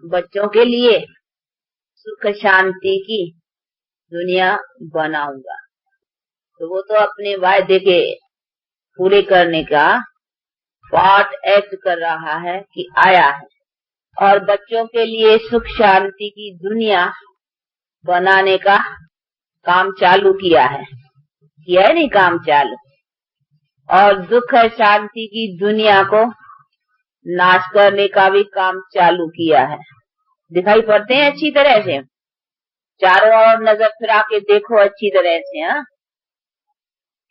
बच्चों के लिए सुख शांति की दुनिया बनाऊंगा। तो वो तो अपने वायदे के पूरे करने का पार्ट एक्ट कर रहा है कि आया है और बच्चों के लिए सुख शांति की दुनिया बनाने का काम चालू किया है नहीं काम चालू, और दुख शांति की दुनिया को नाश करने का भी काम चालू किया है। दिखाई पड़ते हैं अच्छी तरह से, चारों ओर नजर फिरा के देखो अच्छी तरह से। हाँ,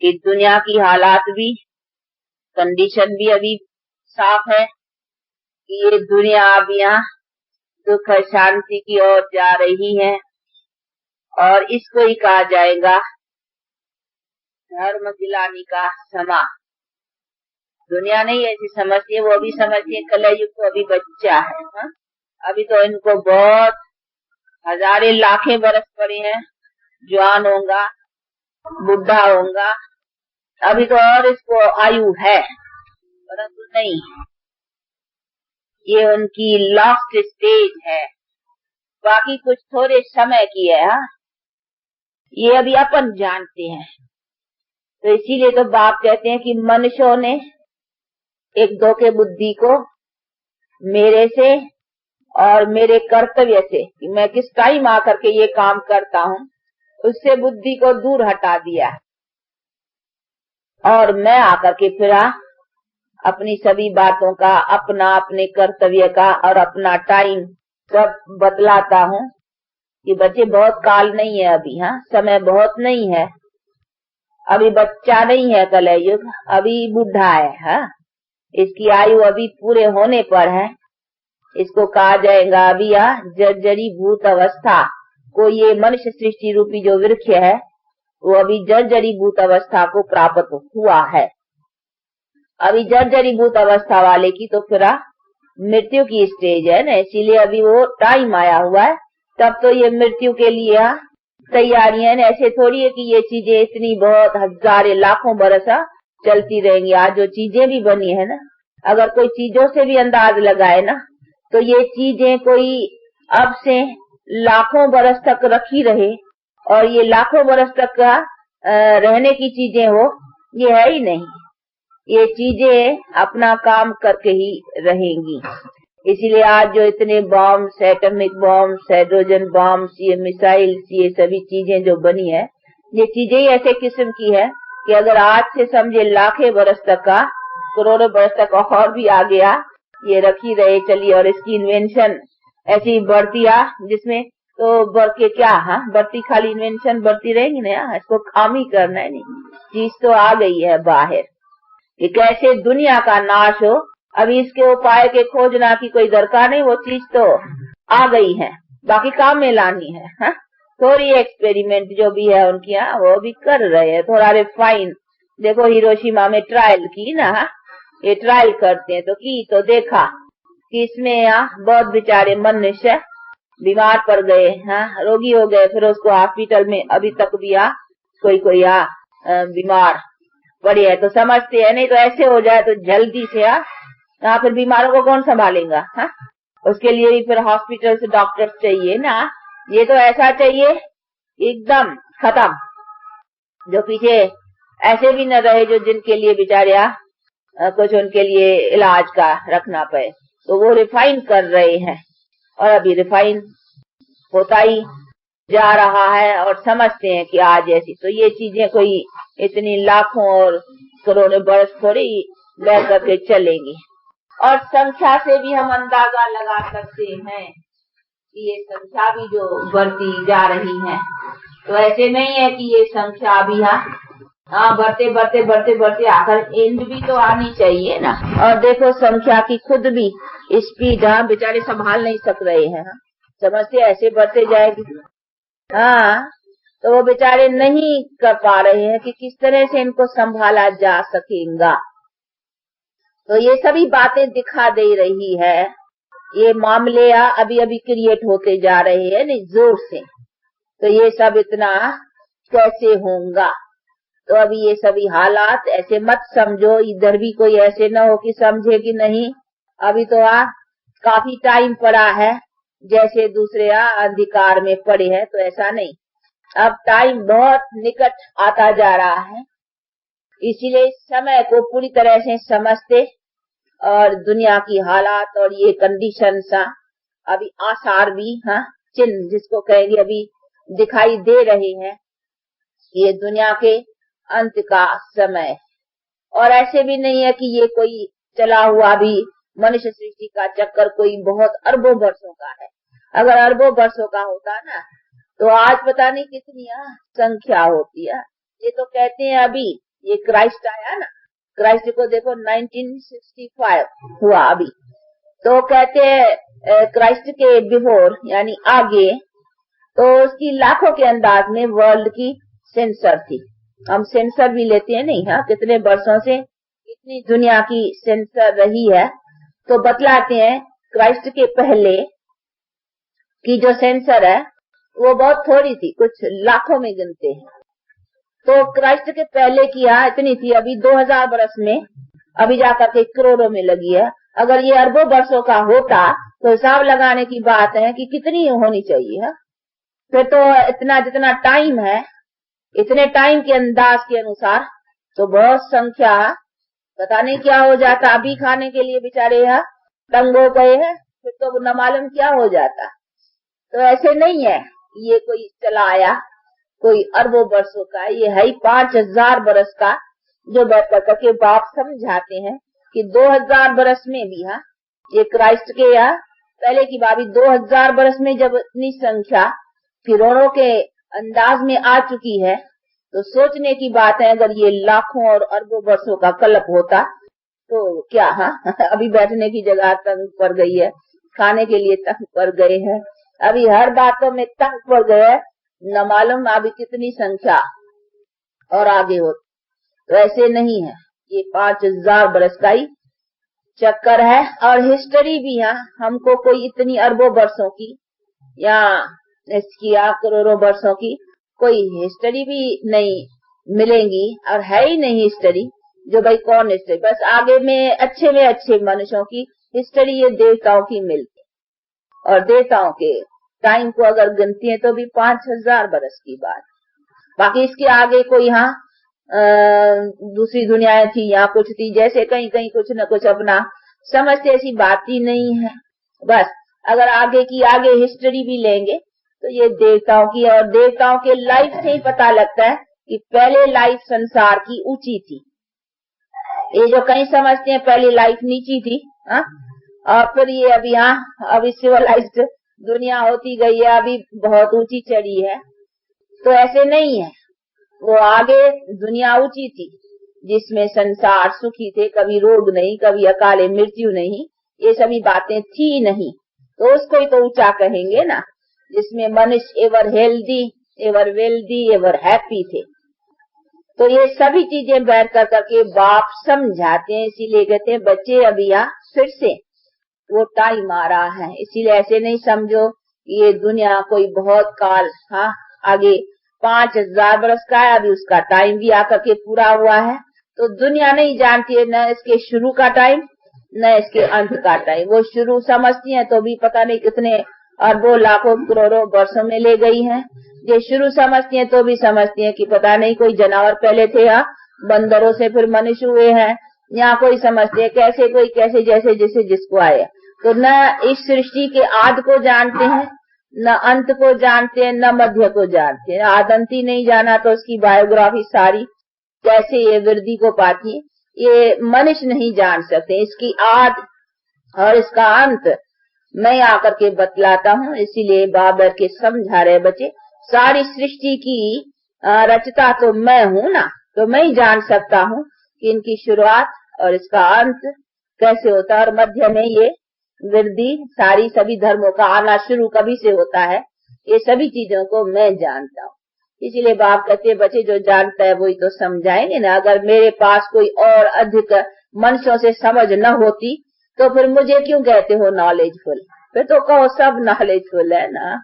कि दुनिया की हालात भी, कंडीशन भी अभी साफ है कि ये दुनिया अब यहाँ दुख शांति की ओर जा रही है, और इसको ही कहा जाएगा धर्म गिलानी का समा। दुनिया नहीं ऐसी समझती है, वो अभी समझती है कलयुग तो अभी बच्चा है। हा? अभी तो इनको बहुत हजारे लाखें बरस पड़े हैं, जवान होगा, बुढ़ा होगा, अभी तो और इसको आयु है, परंतु नहीं, ये उनकी लास्ट स्टेज है, बाकी कुछ थोड़े समय की है। हा? ये अभी अपन जानते हैं। तो इसीलिए तो बाप कहते हैं कि मनुष्यों ने एक धोखे बुद्धि को मेरे से और मेरे कर्तव्य से, कि मैं किस टाइम आकर के ये काम करता हूँ, उससे बुद्धि को दूर हटा दिया, और मैं आकर के फिर अपनी सभी बातों का, अपने कर्तव्य का और अपना टाइम सब बतलाता हूँ कि बच्चे बहुत काल नहीं है अभी। हाँ, समय बहुत नहीं है, अभी बच्चा नहीं है कलयुग, अभी बुढ़ा है। हाँ, इसकी आयु अभी पूरे होने पर है। इसको कहा जाएगा अभी जर्जरी भूत अवस्था को, ये मनुष्य सृष्टि रूपी जो वृक्ष है वो अभी जर्जरी भूत अवस्था को प्राप्त हुआ है। अभी जर्जरी भूत अवस्था वाले की तो फिर मृत्यु की स्टेज है ना, इसीलिए अभी वो टाइम आया हुआ है। तब तो ये मृत्यु के लिए तैयारियां, ऐसे थोड़ी है कि ये चीजें इतनी बहुत हजारे लाखों बरस चलती रहेंगी। आज जो चीजें भी बनी है ना, अगर कोई चीजों से भी अंदाज लगाए ना, तो ये चीजें कोई अब से लाखों बरस तक रखी रहे, और ये लाखों बरस तक रहने की चीजें हो, ये है ही नहीं। ये चीजें अपना काम करके ही रहेंगी। इसीलिए आज जो इतने bombs, atomic bombs, hydrogen bombs, ये मिसाइल्स, ये सभी चीजें जो बनी है, ये चीजें ही ऐसे किस्म की है कि अगर आज से समझे लाखें बरस तक का, करोड़ों बरस तक और भी आ गया, ये रखी रहे चलिए, और इसकी इन्वेंशन ऐसी बढ़ती जिसमें तो बढ़ के क्या, बढ़ती खाली इन्वेंशन बढ़ती रहेगी ना, इसको काम ही करना है। नहीं, चीज तो आ गई है बाहर कि कैसे दुनिया का नाश हो। अभी इसके उपाय के खोजना की कोई दरकार नहीं, वो चीज तो आ गई है, बाकी काम में लानी है। हा? थोड़ी एक्सपेरिमेंट जो भी है उनकी वो भी कर रहे हैं, थोड़ा रिफाइन। देखो हिरोशिमा में ट्रायल की ना, ये ट्रायल करते हैं तो देखा कि इसमें बहुत बेचारे मनुष्य बीमार पड़ गए, रोगी हो गए, फिर उसको हॉस्पिटल में अभी तक भी कोई बीमार पड़े है। तो समझते हैं नहीं तो ऐसे हो जाए तो जल्दी से फिर बीमारों को कौन संभालेगा। उसके लिए भी फिर हॉस्पिटल से डॉक्टर चाहिए ना। ये तो ऐसा चाहिए एकदम खत्म, जो पीछे ऐसे भी न रहे जो जिनके लिए बेचारे कुछ उनके लिए इलाज का रखना पड़े। तो वो रिफाइन कर रहे हैं, और अभी रिफाइन होता ही जा रहा है, और समझते हैं कि आज ऐसी तो ये चीजें कोई इतनी लाखों और करोड़ों बरस थोड़ी रह करके चलेंगी। और संख्या से भी हम अंदाजा लगा सकते हैं कि ये संख्या भी जो बढ़ती जा रही है, तो ऐसे नहीं है कि ये संख्या भी बढ़ते बढ़ते बढ़ते बढ़ते आकर एंड भी तो आनी चाहिए ना। और देखो संख्या की खुद भी स्पीड बेचारे संभाल नहीं सक रहे हैं। समझते ऐसे बढ़ते जाएगी, तो वो बेचारे नहीं कर पा रहे हैं कि किस तरह से इनको संभाला जा सकेगा। तो ये सभी बातें दिखा दे रही है, ये मामले अभी अभी क्रिएट होते जा रहे हैं नहीं जोर से। तो ये सब इतना कैसे होगा, तो अभी ये सभी हालात ऐसे मत समझो, इधर भी कोई ऐसे न हो कि समझे कि नहीं अभी तो काफी टाइम पड़ा है, जैसे दूसरे अंधकार में पड़े हैं, तो ऐसा नहीं। अब टाइम बहुत निकट आता जा रहा है, इसीलिए समय को पूरी तरह से समझते और दुनिया की हालात और ये कंडीशन अभी आसार भी चिन्ह जिसको कहेंगे अभी दिखाई दे रहे हैं, ये दुनिया के अंत का समय। और ऐसे भी नहीं है कि ये कोई चला हुआ भी मनुष्य सृष्टि का चक्कर कोई बहुत अरबों वर्षों का है। अगर अरबों वर्षों का होता ना, तो आज पता नहीं कितनी संख्या होती है। ये तो कहते हैं अभी ये क्राइस्ट आया ना, क्राइस्ट को देखो 1965 हुआ अभी, तो कहते हैं क्राइस्ट के बिफोर यानी आगे, तो उसकी लाखों के अंदाज में वर्ल्ड की सेंसर थी। हम सेंसर भी लेते हैं नहीं, कितने वर्षों से कितनी दुनिया की सेंसर रही है, तो बतलाते हैं क्राइस्ट के पहले की जो सेंसर है वो बहुत थोड़ी थी, कुछ लाखों में गिनते हैं। तो क्राइस्ट के पहले की इतनी थी, अभी 2000 वर्ष में अभी जाकर के करोड़ों में लगी है। अगर ये अरबों वर्षों का होता तो हिसाब लगाने की बात है कि कितनी होनी चाहिए। फिर तो इतना जितना टाइम है, इतने टाइम के अंदाज के अनुसार तो बहुत संख्या, पता नहीं क्या हो जाता। अभी खाने के लिए बेचारे तंग हो गए हैं, फिर तो न मालूम क्या हो जाता। तो ऐसे नहीं है ये कोई चला आया कोई अरबों वर्षों का, ये है 5000 वर्ष का, जो बैठ करके बाप समझाते हैं कि 2000 वर्ष में भी ये क्राइस्ट के पहले की बात 2000 वर्ष में जब इतनी संख्या फिरौनों के अंदाज में आ चुकी है, तो सोचने की बात है अगर ये लाखों और अरबों वर्षों का कल्प होता तो क्या अभी बैठने की जगह तंग पड़ गई है, खाने के लिए तंग पड़ गए हैं, अभी हर बातों में तंग पड़ गए, न मालूम अभी कितनी संख्या और आगे हो। तो ऐसे नहीं है, ये 5000 वर्ष का ही चक्कर है। और हिस्ट्री भी हमको कोई इतनी अरबों वर्षों की या इसकी करोड़ों वर्षों की कोई हिस्ट्री भी नहीं मिलेंगी, और है ही नहीं हिस्ट्री। जो भाई कौन हिस्ट्री, बस आगे में अच्छे मनुष्यों की हिस्ट्री ये देवताओं की मिलती, और देवताओं के टाइम को अगर गिनती है तो भी 5000 वर्ष की बात। बाकी इसके आगे कोई दूसरी दुनियाएं थी या कुछ थी, जैसे कहीं कहीं कुछ न कुछ अपना समझते, ऐसी बात ही नहीं है। बस अगर आगे हिस्ट्री भी लेंगे तो ये देवताओं की, और देवताओं के लाइफ से ही पता लगता है कि पहले लाइफ संसार की ऊंची थी। ये जो कहीं समझते हैं पहली लाइफ नीची थी, और फिर ये अभी सिविलाइज्ड दुनिया होती गई है, अभी बहुत ऊंची चढ़ी है। तो ऐसे नहीं है, वो आगे दुनिया ऊंची थी जिसमें संसार सुखी थे, कभी रोग नहीं, कभी अकाले मृत्यु नहीं, ये सभी बातें थी नहीं, तो उसको ही तो ऊंचा कहेंगे ना, जिसमें मनुष्य ever healthy, ever wealthy, ever happy थे। तो ये सभी चीजें बैठ कर करके बाप समझाते हैं, इसीलिए कहते हैं बच्चे अभी फिर से वो टाइम आ रहा है। इसीलिए ऐसे नहीं समझो ये दुनिया कोई बहुत काल आगे 5000 वर्ष का है, अभी उसका टाइम भी आकर के पूरा हुआ है। तो दुनिया नहीं जानती है न इसके शुरू का टाइम न इसके अंत का टाइम। वो शुरू समझती है तो भी पता नहीं कितने अरबों लाखों करोड़ों वर्षों में ले गई हैं। ये शुरू समझती है तो भी समझती है कि पता नहीं कोई जानवर पहले थे, बंदरों से फिर मनुष्य हुए हैं, यहाँ कोई समझते है कैसे कोई कैसे, जैसे जैसे जिसको आए। तो न इस सृष्टि के आदि को जानते हैं, न अंत को जानते हैं, न मध्य को जानते हैं। आदंती नहीं जाना तो उसकी बायोग्राफी सारी कैसे ये वृद्धि को पाती, ये मनुष्य नहीं जान सकते। इसकी आदि और इसका अंत मैं आकर के बतलाता हूँ। इसीलिए बाबर के समझा रहे बच्चे, सारी सृष्टि की रचता तो मैं हूँ ना, तो मैं ही जान सकता हूँ कि इनकी शुरुआत और इसका अंत कैसे होता है, और मध्य में ये वृद्धि सारी सभी धर्मों का आना शुरू कभी से होता है, ये सभी चीजों को मैं जानता हूँ। इसीलिए बाप कहते हैं बच्चे जो जानता है वही तो समझाएंगे ना। अगर मेरे पास कोई और अधिक मनुष्यों से समझ न होती तो फिर मुझे क्यों कहते हो नॉलेजफुल, फिर तो कहो सब नॉलेजफुल है ना।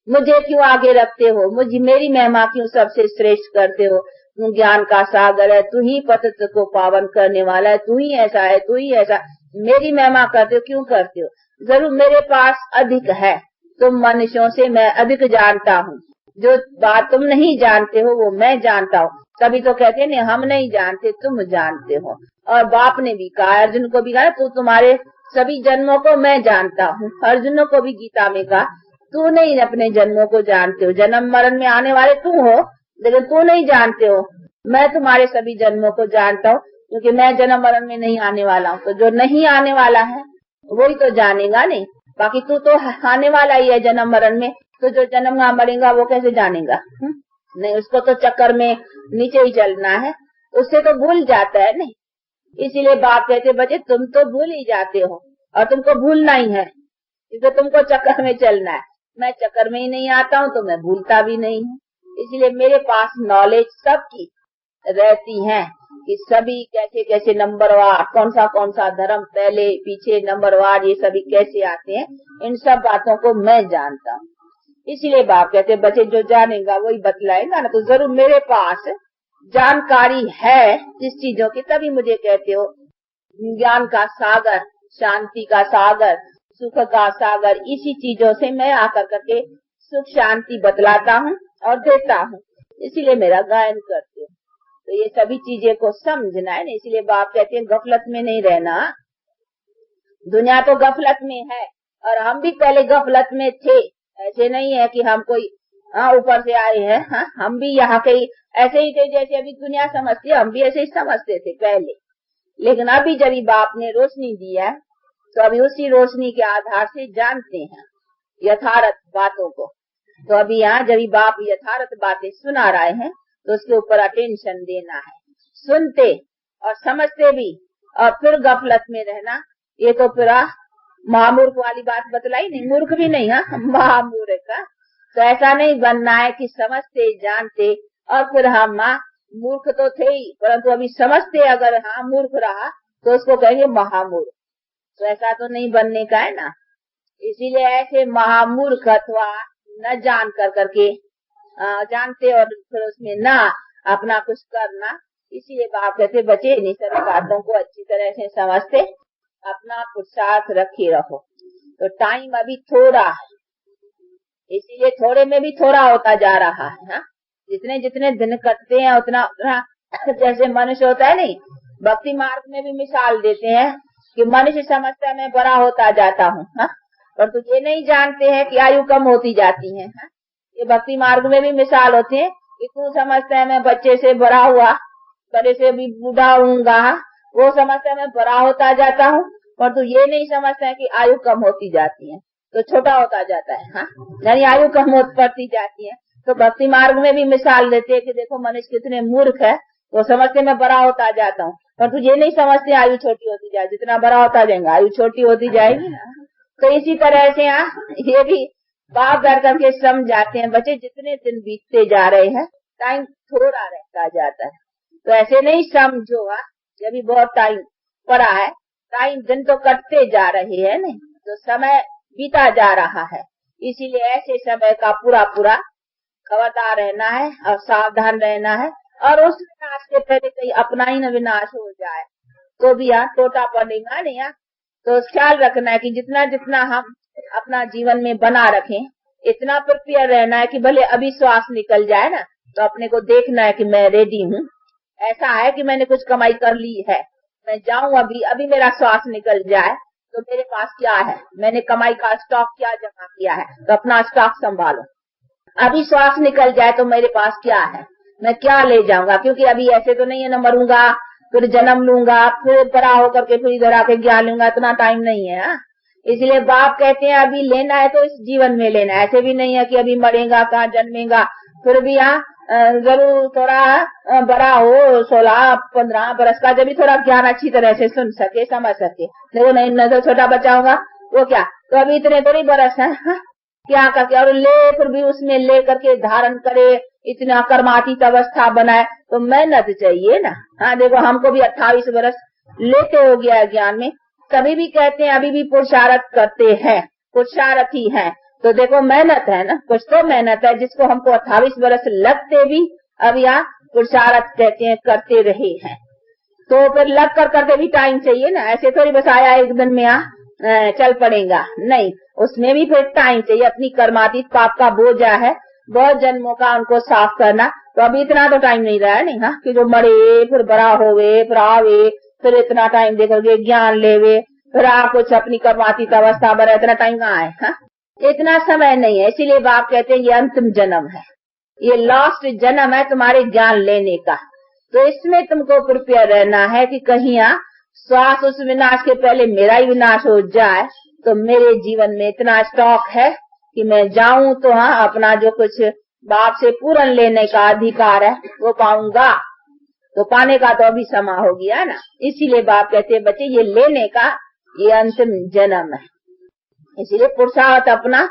मुझे क्यों आगे रखते हो, मुझे मेरी महिमा क्यों सबसे श्रेष्ठ करते हो। तू ज्ञान का सागर है, तू ही पतित को पावन करने वाला है, तू ही ऐसा है, तू ही ऐसा, मेरी महिमा करते हो, क्यों करते हो। जरूर मेरे पास अधिक है तुम मनुष्यों से मैं अधिक जानता हूँ। जो बात तुम नहीं जानते हो वो मैं जानता हूँ। तभी तो कहते हैं नहीं हम नहीं जानते तुम जानते हो। और बाप ने भी कहा, अर्जुन को भी कहा, तू तुम्हारे सभी जन्मों को मैं जानता हूँ। अर्जुन को भी गीता में कहा तू नहीं अपने जन्मों को जानते हो, जन्म मरण में आने वाले तू हो लेकिन तू नहीं जानते हो। मैं तुम्हारे सभी जन्मों को जानता हूँ क्योंकि मैं जन्म मरण में नहीं आने वाला हूँ। तो जो नहीं आने वाला है वही तो जानेगा नहीं, बाकी तू तो आने वाला ही है जन्म मरण में। तो जो जन्म ना मरेगा वो कैसे जानेगा? नहीं, उसको तो चक्कर में नीचे ही चलना है, उससे तो भूल जाता है नहीं। इसीलिए बाप कहते बच्चे तुम तो भूल ही जाते हो और तुमको भूलना ही है क्योंकि तुमको चक्कर में चलना है। मैं चक्कर में ही नहीं आता हूँ तो मैं भूलता भी नहीं हूँ। इसलिए मेरे पास नॉलेज सबकी रहती है कि सभी कैसे कैसे नंबरवार, कौन सा धर्म पहले पीछे नंबरवार, ये सभी कैसे आते हैं, इन सब बातों को मैं जानता हूँ। इसीलिए बाप कहते बच्चे जो जानेगा वही बतलाएगा ना। तो जरूर मेरे पास जानकारी है जिस चीजों की, तभी मुझे कहते हो ज्ञान का सागर, शांति का सागर, सुख का सागर, इसी चीजों से मैं आकर करके सुख शांति बतलाता हूँ और देता हूँ। इसीलिए मेरा गायन करते हो। तो ये सभी चीजें को समझना है ना। इसीलिए बाप कहते हैं गफलत में नहीं रहना। दुनिया तो गफलत में है और हम भी पहले गफलत में थे। ऐसे नहीं है कि हम कोई ऊपर से आए हैं। हम भी यहाँ के ऐसे ही थे जैसे अभी दुनिया समझती है, हम भी ऐसे ही समझते थे पहले। लेकिन अभी जब बाप ने रोशनी दी है तो अभी उसी रोशनी के आधार से जानते हैं यथार्थ बातों को। तो अभी यहाँ जब बाप यथार्थ बातें सुना रहे हैं तो उसके ऊपर अटेंशन देना है। सुनते और समझते भी और फिर गफलत में रहना, ये तो पूरा महामूर्ख वाली बात बतलाई नहीं। मूर्ख भी नहीं, महामूर्ख का। तो ऐसा नहीं बनना है कि समझते जानते और फिर हम मूर्ख तो थे ही, परंतु अभी समझते अगर मूर्ख रहा तो उसको कहेंगे महामूर्ख। तो ऐसा तो नहीं बनने का है ना। इसीलिए ऐसे महामूर्ख अथवा न जान कर करके जानते और फिर उसमें ना अपना कुछ करना। इसीलिए बाप कहते बच्चे इन सभी बातों को अच्छी तरह से समझते अपना पुरुषार्थ रखे रहो। तो टाइम अभी थोड़ा है, इसीलिए थोड़े में भी थोड़ा होता जा रहा है। जितने जितने दिन कटते हैं उतना उतना जैसे मनुष्य होता है नहीं, भक्ति मार्ग में भी मिसाल देते हैं कि मनुष्य समझता है मैं बड़ा होता जाता हूँ, परंतु ये नहीं जानते हैं कि आयु कम होती जाती है। ये भक्ति मार्ग में भी मिसाल होते हैं कि तू समझता है मैं बच्चे से बड़ा हुआ, बड़े से भी बूढ़ा होऊंगा, वो समझता है मैं बड़ा होता जाता हूँ, परंतु ये नहीं समझता है कि आयु कम होती जाती है तो छोटा होता जाता है। यानी आयु कम होती जाती है। तो भक्ति मार्ग में भी मिसाल देते हैं कि देखो मनुष्य कितने मूर्ख है, वो समझते मैं बड़ा होता जाता हूँ, परंतु ये नहीं समझते आयु छोटी होती जाए। जितना बड़ा होता जाएगा आयु छोटी होती जाएगी ना। तो इसी तरह से ये भी बाप कर करके समझाते हैं बच्चे जितने दिन बीतते जा रहे हैं टाइम थोड़ा रहता जाता है। तो ऐसे नहीं समझो जब भी बहुत टाइम पड़ा है, टाइम दिन तो कटते जा रहे हैं नहीं, तो समय बीता जा रहा है। इसीलिए ऐसे समय का पूरा पूरा खबरदार रहना है और सावधान रहना है। और उस विनाश के पहले कहीं अपना ही न विनाश हो जाए तो भी टोटा पड़ेगा नहीं। तो ख्याल रखना है कि जितना जितना हम अपना जीवन में बना रखें, इतना प्रिपेयर रहना है कि भले अभी श्वास निकल जाए ना तो अपने को देखना है कि मैं रेडी हूँ। ऐसा है कि मैंने कुछ कमाई कर ली है, मैं जाऊं अभी मेरा श्वास निकल जाए तो मेरे पास क्या है, मैंने कमाई का स्टॉक क्या जमा किया है, तो अपना स्टॉक संभालो। अभी श्वास निकल जाए तो मेरे पास क्या है, मैं क्या ले जाऊंगा, क्योंकि अभी ऐसे तो नहीं है न मरूंगा फिर जन्म लूंगा फिर बड़ा होकर के फिर इधर आके ज्ञान लूंगा, इतना टाइम नहीं है। इसलिए बाप कहते हैं अभी लेना है तो इस जीवन में लेना है। ऐसे भी नहीं है कि अभी मरेगा कहाँ जन्मेगा, फिर भी जरूर थोड़ा बड़ा हो 16-15 बरस का, जब भी थोड़ा ज्ञान अच्छी तरह से सुन सके समझ सके। देखो नहीं नजर छोटा बच्चा होगा वो क्या, तो अभी इतने थोड़ी बरस है क्या करके और ले फिर भी उसमें ले करके धारण करे, इतना कर्मातीत अवस्था बनाए, तो मेहनत चाहिए ना। देखो हमको भी 28 बरस लेते हो गया ज्ञान में, तभी भी कहते हैं अभी भी पुरुषार्थ करते हैं, पुरुषार्थी हैं। तो देखो मेहनत है ना, कुछ तो मेहनत है जिसको हमको 28 बरस लगते भी अब यहाँ पुरुषार्थ कहते हैं करते रहे हैं। तो फिर लग कर करके भी टाइम चाहिए ना, ऐसे थोड़ी बस आया एक दिन में चल पड़ेगा, नहीं, उसमें भी फिर टाइम चाहिए। अपनी कर्मातीत पाप का बोझा है, बहुत जन्मों का उनको साफ करना, तो अभी इतना तो टाइम नहीं रहा है नहीं, हाँ, कि जो मरे फिर बड़ा होवे फिर आवे फिर इतना टाइम देकर ज्ञान लेवे फिर कुछ अपनी कर्मातीत अवस्था बने, इतना टाइम कहाँ है, हाँ? इतना समय नहीं है। इसीलिए बाप कहते हैं ये अंतिम जन्म है, ये लास्ट जन्म है तुम्हारे ज्ञान लेने का। तो इसमें तुमको प्रिपेयर रहना है कि कहीं श्वास उस विनाश के पहले मेरा ही विनाश हो जाए, तो मेरे जीवन में इतना स्टॉक है कि मैं जाऊं तो अपना जो कुछ बाप से पूर्ण लेने का अधिकार है वो पाऊंगा। तो पाने का तो अभी समय हो गया ना। इसीलिए बाप कहते हैं बच्चे ये लेने का ये अंतिम जन्म है। इसीलिए पुरुषार्थ अपना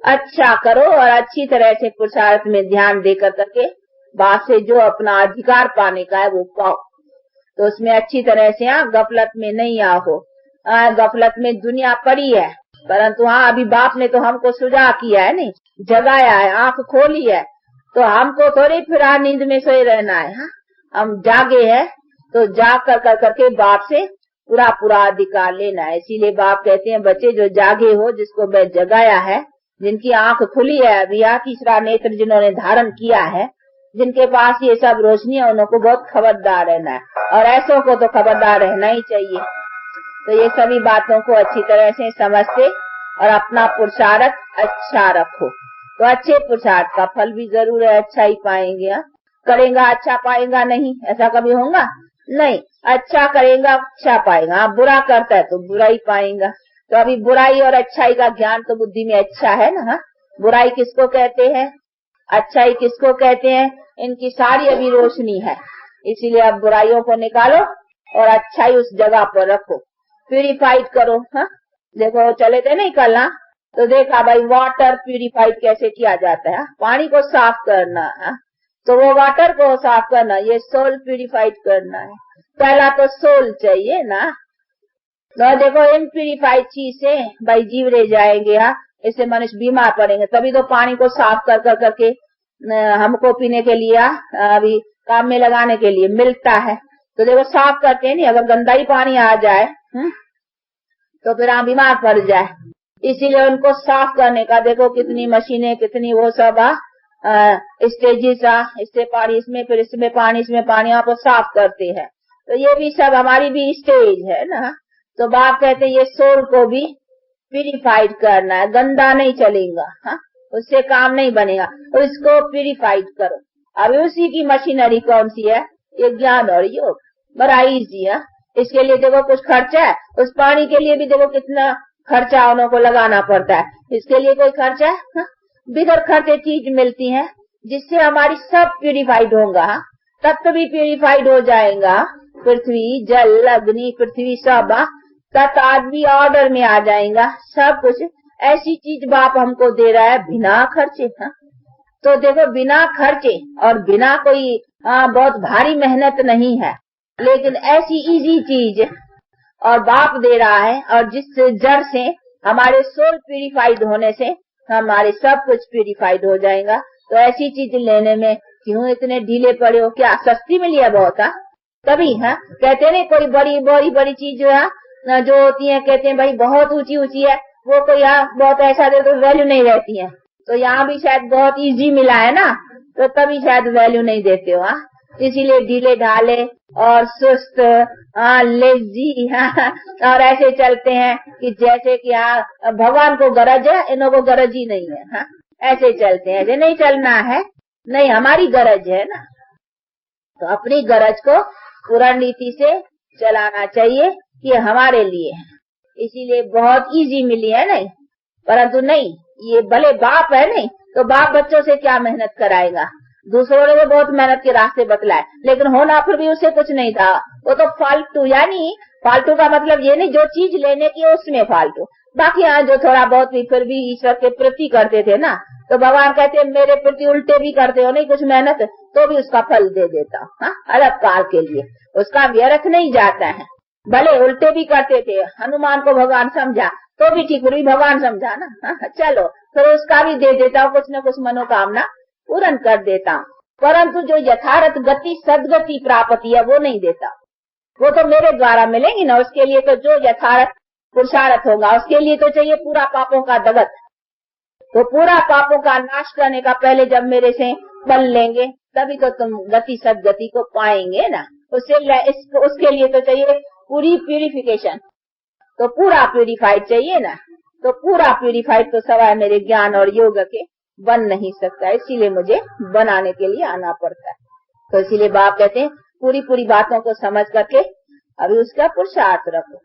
अच्छा करो और अच्छी तरह से पुरुषार्थ में ध्यान देकर करके बाप से जो अपना अधिकार पाने का है वो पाओ। तो उसमें अच्छी तरह से गफलत में नहीं आओ। गफलत में दुनिया पड़ी है, परंतु अभी बाप ने तो हमको सुझाव किया है, नहीं जगाया है, आंख खोली है, तो हमको थोड़ी फिर नींद में सोए रहना है। हम जागे हैं तो जाग कर करके बाप से पूरा अधिकार लेना है। इसीलिए बाप कहते हैं बच्चे जो जागे हो, जिसको मैं जगाया है, जिनकी आंख खुली है अभी, तीसरा नेत्र जिन्होंने धारण किया है, जिनके पास ये सब रोशनी है, उनको बहुत खबरदार रहना है, और ऐसों को तो खबरदार रहना ही चाहिए। तो ये सभी बातों को अच्छी तरह से समझते और अपना पुरुषार्थ अच्छा रखो, तो अच्छे पुरुषार्थ का फल भी जरूर है, अच्छा ही पाएंगे। करेगा अच्छा पाएगा नहीं, ऐसा कभी होगा नहीं। अच्छा करेगा अच्छा पाएगा, बुरा करता है तो बुरा ही पाएगा। तो अभी बुराई और अच्छाई का ज्ञान तो बुद्धि में अच्छा है ना। बुराई किसको कहते हैं, अच्छाई किसको कहते हैं, इनकी सारी अभी रोशनी है। इसीलिए अब बुराइयों को निकालो और अच्छाई उस जगह पर रखो, प्यूरिफाइड करो। देखो चले थे नहीं कल, तो देखा भाई वाटर प्यूरिफाइड कैसे किया जाता है। पानी को साफ करना है, तो वो वाटर को साफ करना, ये सोल प्यूरिफाइड करना है। पहला तो सोल चाहिए ना। तो देखो इम्प्यूरिफाइड चीज से भाई जीव रह जाएंगे, इससे मनुष्य बीमार पड़ेंगे। तभी तो पानी को साफ कर करके हमको पीने के लिए अभी काम में लगाने के लिए मिलता है। तो देखो साफ करते हैं नहीं, अगर गंदा ही पानी आ जाए तो फिर बीमार पड़ जाए। इसीलिए उनको साफ करने का देखो कितनी मशीनें, कितनी वो सब स्टेजेस, इससे पानी इसमें, फिर इसमें पानी आपको साफ करते हैं। तो ये भी सब हमारी भी स्टेज है ना। तो बाप कहते हैं ये सोल को भी प्यूरिफाइड करना है, गंदा नहीं चलेगा, उससे काम नहीं बनेगा, तो इसको प्यूरिफाइड करो। अभी उसी की मशीनरी कौन सी है, ये ज्ञान और योग, बड़ा इजी है। इसके लिए देखो कुछ खर्चा है, उस पानी के लिए भी देखो कितना खर्चा उनको लगाना पड़ता है। इसके लिए कोई खर्चा है, बिगर खर्चे चीज मिलती है जिससे हमारी सब प्यूरिफाइड होगा। तत्व भी प्यूरिफाइड हो जाएगा, पृथ्वी जल अग्नि पृथ्वी सब तत्व आदमी ऑर्डर में आ जाएगा। सब कुछ ऐसी चीज बाप हमको दे रहा है बिना खर्चे। तो देखो बिना खर्चे और बिना कोई बहुत भारी मेहनत नहीं है, लेकिन ऐसी इजी चीज और बाप दे रहा है, और जिस जड़ से हमारे सोल प्यूरिफाइड होने से हमारे सब कुछ प्यूरिफाइड हो जाएगा। तो ऐसी चीज लेने में क्यों इतने ढीले पड़े हो, क्या सस्ती मिली है बहुत? तभी कहते नहीं कोई बड़ी चीज जो होती है, कहते हैं भाई बहुत ऊंची है, वो कोई बहुत ऐसा दे तो वैल्यू नहीं रहती है। तो यहाँ भी शायद बहुत इजी मिला है ना, तो तभी शायद वैल्यू नहीं देते हो। इसीलिए ढीले ढाले और सुस्त लेजी और ऐसे चलते हैं कि जैसे कि भगवान को गरज है, इन्हों को गरज ही नहीं है। ऐसे चलते हैं, ऐसे नहीं चलना है, नहीं हमारी गरज है ना। तो अपनी गरज को पूर्ण रीति से चलाना चाहिए कि हमारे लिए है। इसीलिए बहुत इजी मिली है नहीं, परंतु नहीं ये भले बाप है नहीं, तो बाप बच्चों से क्या मेहनत कराएगा। दूसरों ने तो बहुत मेहनत के रास्ते बतलाए, लेकिन होना फिर भी उसे कुछ नहीं था, वो तो फालतू। यानी फालतू का मतलब ये नहीं जो चीज लेने की उसमें फालतू, बाकी जो थोड़ा बहुत भी फिर भी ईश्वर के प्रति करते थे ना, तो भगवान कहते मेरे प्रति उल्टे भी करते हो नहीं कुछ मेहनत, तो भी उसका फल दे देता अलग काल के लिए, उसका व्यर्थ नहीं जाता है। भले उल्टे भी करते थे, हनुमान को भगवान समझा तो भी ठीक, भी भगवान समझा ना, चलो फिर उसका भी दे देता हूँ, कुछ न कुछ मनोकामना पूर्ण कर देता हूँ। परंतु जो यथार्थ गति सदगति प्राप्ति है वो नहीं देता, वो तो मेरे द्वारा मिलेगी ना। उसके लिए तो जो यथार्थ पुरुषार्थ होगा। उसके लिए तो चाहिए पूरा पापों का दगत। तो पूरा पापों का नाश करने का पहले जब मेरे से बल लेंगे तभी तो तुम गति सदगति को पाएंगे ना। उसके लिए तो चाहिए पूरी प्यूरिफिकेशन। तो पूरा प्यूरिफाइड चाहिए ना। तो पूरा प्यूरिफाइड तो सवाए मेरे ज्ञान और योग के बन नहीं सकता, इसीलिए मुझे बनाने के लिए आना पड़ता है। तो इसीलिए बाप कहते हैं पूरी पूरी बातों को समझ करके अभी उसका पुरुषार्थ रखो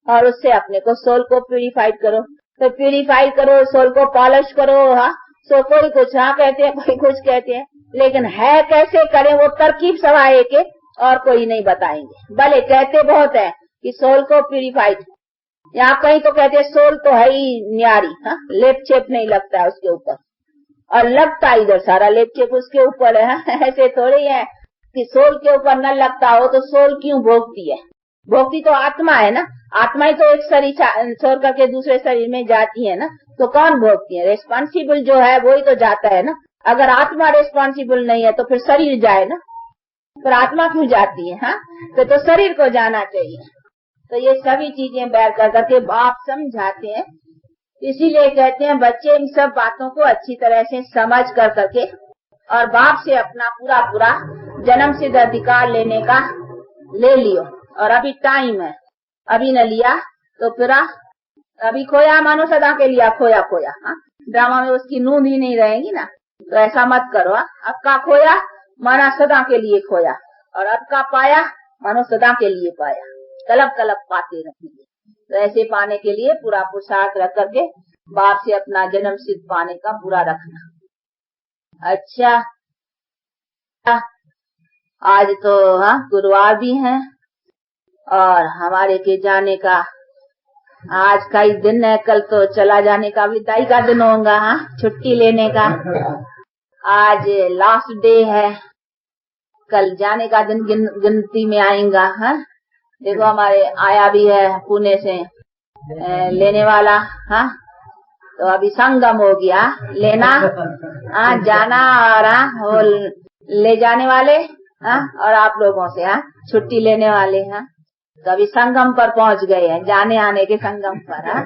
और उससे अपने को सोल को प्यूरिफाइड करो। तो प्यूरिफाइड करो, सोल को पॉलिश करो। हाँ, सो कोई कुछ हाँ कहते हैं, कोई कुछ कहते हैं, लेकिन है कैसे करें वो तरकीब सवाए के और कोई नहीं बताएंगे। भले कहते बहुत है कि सोल को प्यूरिफाइड, यहाँ कहीं तो कहते हैं सोल तो है ही न्यारी, हाँ, लेप चेप नहीं लगता है उसके ऊपर, और लगता इधर सारा लेप चेप उसके ऊपर है। ऐसे थोड़ी है कि सोल के ऊपर न लगता हो तो सोल क्यों भोगती है? भोगती तो आत्मा है ना। आत्मा ही तो एक शरीर छोड़ करके दूसरे शरीर में जाती है ना। तो कौन भोगती है? रेस्पॉन्सिबल जो है वही तो जाता है ना। अगर आत्मा रेस्पॉन्सिबल नहीं है तो फिर शरीर जाए ना, फिर आत्मा क्यों जाती है? हाँ, तो शरीर को जाना चाहिए। तो ये सभी चीजें बैर कर करके बाप समझाते हैं। इसीलिए कहते हैं बच्चे इन सब बातों को अच्छी तरह से समझ कर करके और बाप से अपना पूरा पूरा जन्म सिद्ध अधिकार लेने का ले लियो। और अभी टाइम है, अभी न लिया तो फिर अभी खोया मानो सदा के लिया खोया खोया। हाँ, ड्रामा में उसकी नींद ही नहीं रहेगी ना। तो ऐसा मत करो। अब का खोया माना सदा के लिए खोया, और अब का पाया मानो सदा के लिए पाया। कलब कलब पाते रहेंगे। तो ऐसे पाने के लिए पूरा पुरुषार्थ रख करके बाप से अपना जन्म सिद्ध पाने का पूरा रखना। अच्छा, आज तो हाँ गुरुवार भी है और हमारे के जाने का आज का ही दिन है। कल तो चला जाने का विदाई का दिन होगा, हाँ, छुट्टी लेने का। आज लास्ट डे है, कल जाने का दिन गिनती में आएगा। हाँ, देखो हमारे आया भी है पुणे से लेने वाला। हाँ, तो अभी संगम हो गया लेना, हाँ, जाना और वो ले जाने वाले, हाँ, और आप लोगों से हाँ छुट्टी लेने वाले। हाँ, तो अभी संगम पर पहुंच गए हैं, जाने आने के संगम पर। हाँ,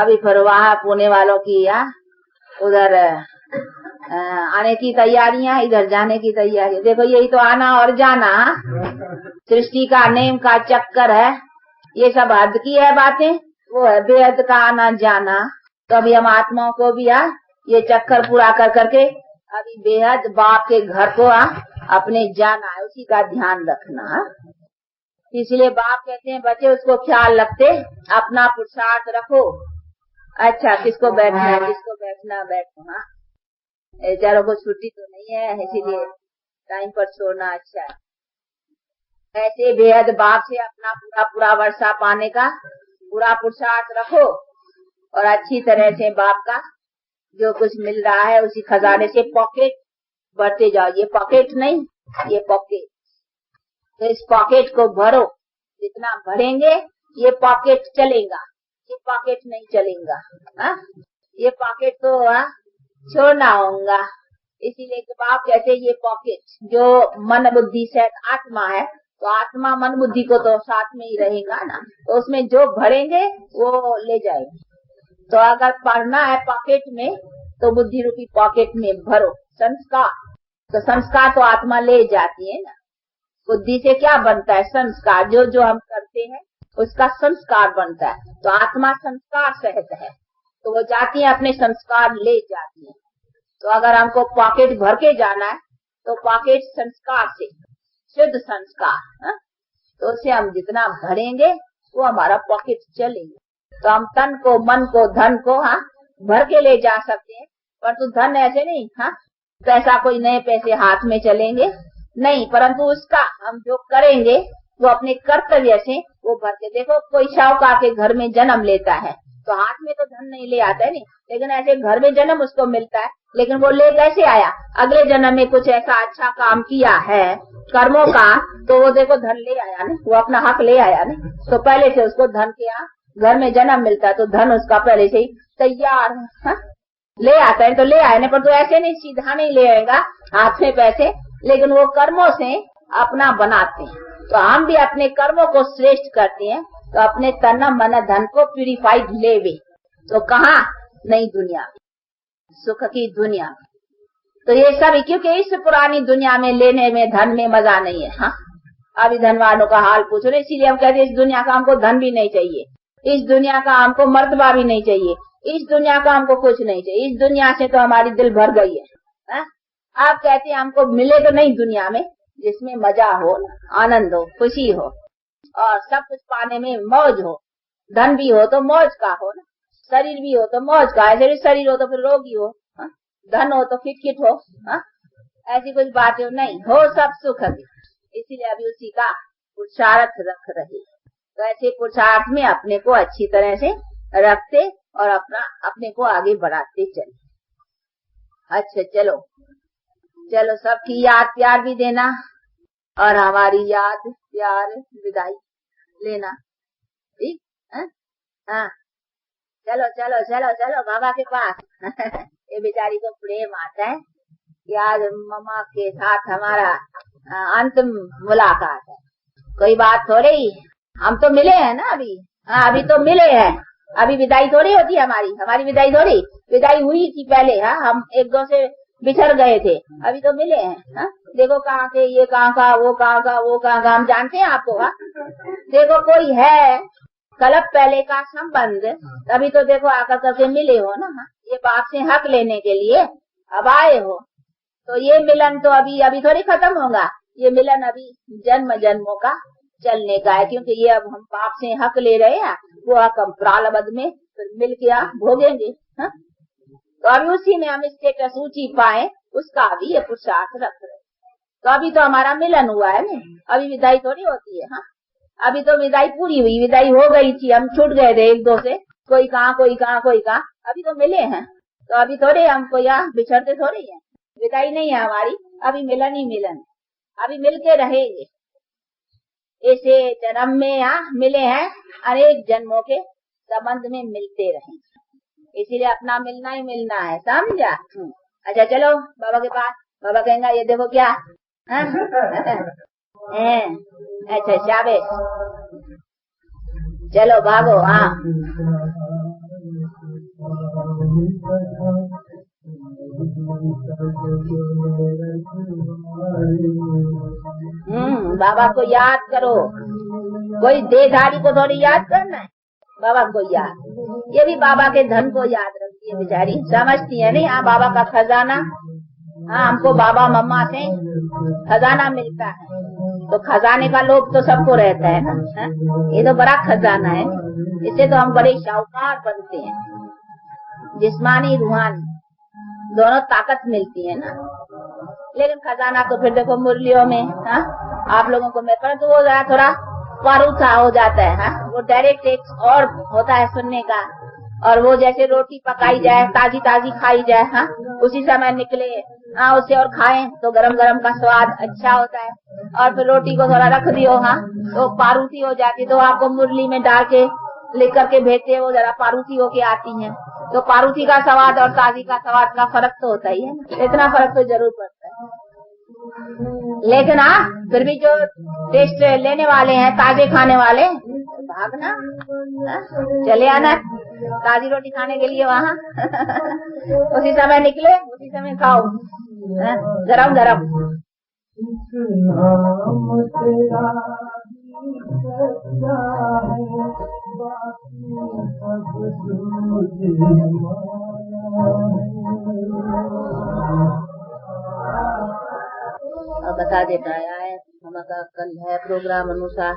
अभी फिर वहाँ पुणे वालों की उधर आने की तैयारियां, इधर जाने की तैयारी। देखो यही तो आना और जाना, सृष्टि का नेम का चक्कर है। ये सब हद की है बातें, वो है बेहद का आना जाना। तो अभी हम आत्माओं को भी ये चक्कर पूरा कर करके अभी बेहद बाप के घर को अपने जाना है, उसी का ध्यान रखना। इसलिए बाप कहते हैं बच्चे उसको ख्याल रखते, अपना पुरुषार्थ रखो। अच्छा, किसको बैठना है, किसको बैठना बैठो। हाँ, बेचारों को छुट्टी तो नहीं है, इसीलिए टाइम पर छोड़ना अच्छा है। ऐसे बेहद बाप से अपना पूरा पूरा वर्षा पाने का पूरा पुरुषार्थ रखो और अच्छी तरह से बाप का जो कुछ मिल रहा है उसी खजाने से पॉकेट भरते जाओ। ये पॉकेट नहीं, ये पॉकेट। तो इस पॉकेट को भरो, जितना भरेंगे ये पॉकेट चलेगा, ये पॉकेट नहीं चलेगा। हाँ, ये पॉकेट तो छोड़ना होगा। इसीलिए बाप कहते ये पॉकेट जो मन बुद्धि से आत्मा है, तो आत्मा मन बुद्धि को तो साथ में ही रहेगा ना, तो उसमें जो भरेंगे वो ले जाएंगे। तो अगर पढ़ना है पॉकेट में तो बुद्धि रूपी पॉकेट में भरो संस्कार। तो संस्कार तो आत्मा ले जाती है ना। बुद्धि से क्या बनता है? संस्कार। जो जो हम करते हैं उसका संस्कार बनता है। तो आत्मा संस्कार सहित है, तो वो जाती है अपने संस्कार ले जाती है। तो अगर हमको पॉकेट भर के जाना है तो पॉकेट संस्कार से, शुद्ध संस्कार, तो उसे हम जितना भरेंगे वो हमारा पॉकेट चलेगा। तो हम तन को, मन को, धन को भर के ले जा सकते हैं, परंतु धन ऐसे नहीं। पैसा कोई नए पैसे हाथ में चलेंगे नहीं, परंतु उसका हम जो करेंगे वो अपने कर्तव्य से वो भर के। देखो कोई शाहूकार के घर में जन्म लेता है तो हाथ में तो धन नहीं ले आता है नहीं, लेकिन ऐसे घर में जन्म उसको मिलता है। लेकिन वो ले कैसे आया? अगले जन्म में कुछ ऐसा अच्छा काम किया है कर्मों का, तो वो देखो धन ले आया नहीं, वो अपना हक ले आया नहीं। तो पहले से उसको धन के घर में जन्म मिलता है, तो धन उसका पहले से ही तैयार है। ले आता है तो ले आए नहीं, पर तो ऐसे नहीं सीधा नहीं ले आएगा हाथ में पैसे, लेकिन वो कर्मों से अपना बनाते हैं। तो हम भी अपने कर्मों को श्रेष्ठ करते हैं तो अपने तन मन धन को प्यूरिफाइड लेवे तो कहाँ नई दुनिया में, सुख की दुनिया में। तो ये सब क्योंकि इस पुरानी दुनिया में लेने में धन में मजा नहीं है। हाँ, अभी धनवानों का हाल पूछो ना, इसीलिए हम कहते हैं इस दुनिया का हमको धन भी नहीं चाहिए, इस दुनिया का हमको मर्तबा भी नहीं चाहिए, इस दुनिया का हमको कुछ नहीं चाहिए, इस दुनिया से तो हमारी दिल भर गई है। हाँ? आप कहते हैं हमको मिले तो नहीं दुनिया में जिसमें मजा हो, आनंद हो, खुशी हो और सब कुछ पाने में मौज हो, धन भी हो तो मौज का हो ना, शरीर भी हो तो मौज का, ऐसे भी शरीर हो तो फिर रोगी हो, हा? धन हो तो खिटखिट हो, हा? ऐसी कुछ बातें नहीं हो, सब सुख की। इसीलिए अभी उसी का पुरुषार्थ रख रहे। तो ऐसे पुरुषार्थ में अपने को अच्छी तरह से रखते और अपने को आगे बढ़ाते चले। अच्छा चलो चलो, सबकी याद प्यार भी देना और हमारी याद प्यार विदाई लेना, ठीक है? हाँ, चलो चलो चलो चलो बाबा के पास। ये बेचारी को प्रेम आता है कि आज मम्मा के साथ हमारा अंतिम मुलाकात है। कोई बात थोड़ी, हम तो मिले हैं ना अभी। हाँ, अभी तो मिले हैं, अभी विदाई थोड़ी होती है हमारी विदाई थोड़ी, विदाई हुई थी पहले। हाँ, हम एक दो से बिछड़ गए थे, अभी तो मिले हैं। हाँ, देखो कहाँ के, ये कहाँ का, वो कहाँ का, वो कहाँ का, हम जानते हैं आपको। हाँ, देखो कोई है कलप पहले का संबंध, तभी तो देखो आकर करके मिले हो ना। ये बाप से हक लेने के लिए अब आए हो, तो ये मिलन तो अभी थोड़ी खत्म होगा। ये मिलन अभी जन्म जन्मों का चलने का है, क्योंकि ये अब हम बाप से हक ले रहे हैं, वो हक हम प्रारब्ध में फिर मिल के भोगेंगे। हाँ? तो अभी उसी में हम स्टेटस ऊंची पाए, उसका अभी ये पुरुषार्थ रख रहे। तो अभी तो हमारा मिलन हुआ है ना, अभी विदाई थोड़ी होती है। हाँ, अभी तो विदाई पूरी हुई, विदाई हो गई थी, हम छूट गए थे एक दो से, कोई कहाँ कोई कहाँ कोई कहाँ, अभी तो मिले हैं। तो अभी थोड़े हमको यहाँ बिछड़ते थोड़े हैं, विदाई नहीं है हमारी, अभी मिलन ही मिलन, अभी मिलके रहेंगे। ऐसे जन्म में यहाँ मिले हैं, अनेक जन्मों के संबंध में मिलते रहेंगे, इसीलिए अपना मिलना ही मिलना है, समझा? अच्छा चलो बाबा के पास, बाबा कहेंगा ये देखो क्या। अच्छा शाबाश, चलो भागो। हाँ, बाबा को याद करो, कोई देहधारी को थोड़ी याद करना है, बाबा को याद। ये भी बाबा के धन को याद रखती है बेचारी, समझती है नहीं। हाँ, बाबा का खजाना, हाँ हमको बाबा मम्मा से खजाना मिलता है, तो खजाने का लोभ तो सबको रहता है ना। ये तो बड़ा खजाना है, इससे तो हम बड़े शाहूकार बनते हैं, जिस्मानी रूहानी दोनों ताकत मिलती है ना। लेकिन खजाना तो फिर देखो मुरलियों में, हाँ आप लोगों को मैं परंतु वो थोड़ा पारूथा हो जाता है। हाँ, वो डायरेक्ट एक और होता है सुनने का, और वो जैसे रोटी पकाई जाए, ताजी ताजी खाई जाए, हाँ उसी समय निकले, हाँ उसे और खाएं तो गरम गरम का स्वाद अच्छा होता है। और फिर रोटी को थोड़ा रख दियो, हाँ तो पारूथी हो जाती, तो आपको मुरली में डाल के लेकर के भेजते, वो जरा पारूथी होके आती हैं। तो पारूथी का स्वाद और ताजी का स्वाद का फर्क तो होता ही है, इतना फर्क तो जरूर पड़ता है। लेकिन हाँ फिर भी जो टेस्ट लेने वाले हैं, ताजे खाने वाले, भागना चले आना ताजी रोटी खाने के लिए वहाँ। उसी समय निकले, उसी समय खाओ गरम गरम। बता देता है हमारा कल है प्रोग्राम अनुसार,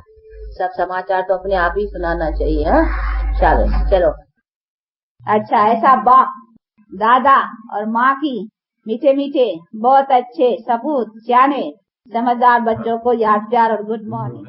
सब समाचार तो अपने आप ही सुनाना चाहिए। हाँ चलो। अच्छा, ऐसा बाप दादा और माँ की मीठे मीठे बहुत अच्छे सपूत सियाने समझदार बच्चों को याद प्यार और गुड मॉर्निंग।